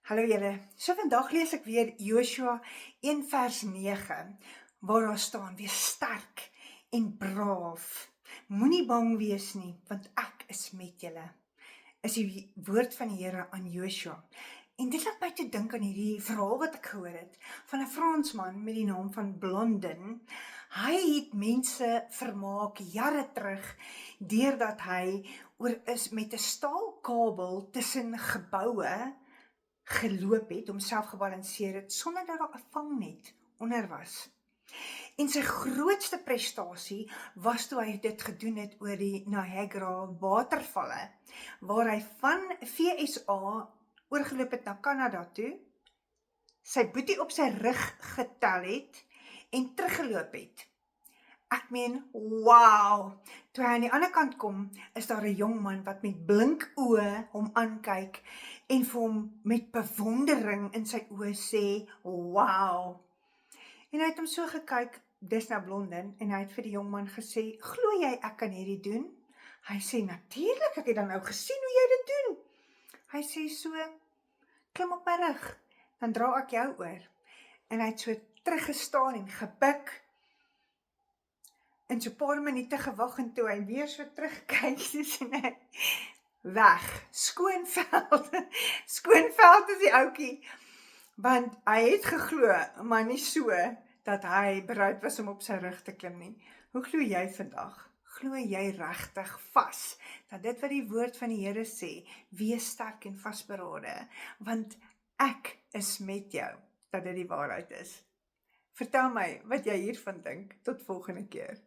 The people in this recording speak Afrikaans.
Hallo julle. So vandag lees ek weer Joshua 1 vers 9 waar daar staan: wees sterk en braaf. Moenie bang wees nie, want ek is met julle. Is die woord van die Here aan Joshua. En dit laat my toe dink aan hierdie verhaal wat ek gehoor het van 'n Fransman met die naam van Blondin. Hy het mense vermaak jare terug deurdat hy oor is met 'n staalkabel tussen geboue geloop het, homself gebalanseer het, sonder dat daar 'n vangnet onder was. En sy grootste prestasie was toe hy dit gedoen het oor die Niagara watervalle, waar hy van VSA oorgeloop het na Kanada toe, sy boetie op sy rug getel het en teruggeloop het. Ek meen, wow! Toe hy aan die ander kant kom, is daar 'n jong man wat met blink oë hom aankyk en vir hom met bewondering in sy oë sê, wow! En hy het hom so gekyk, dis nou Blondin, en hy het vir die jong man gesê, glo jy ek kan hierdie doen? Hy sê, natuurlik, ek het dan nou gesien hoe jy dit doen. Hy sê so, klim op my rug, dan dra ek jou oor. En hy het so teruggestaan en gebuk, en so 'n paar minute gewag en toe hy weer so terugkyk, sien hy, weg, skoonveld, skoonveld is die ouetjie, want hy het geglo, maar nie so, dat hy bereid was om op sy rug te klim nie. Hoe glo jy vandag? Glo jy regtig vas, dat dit wat die woord van die Here sê, wees sterk en vasberade, want ek is met jou, dat dit die waarheid is. Vertel my wat jy hiervan dink, tot volgende keer.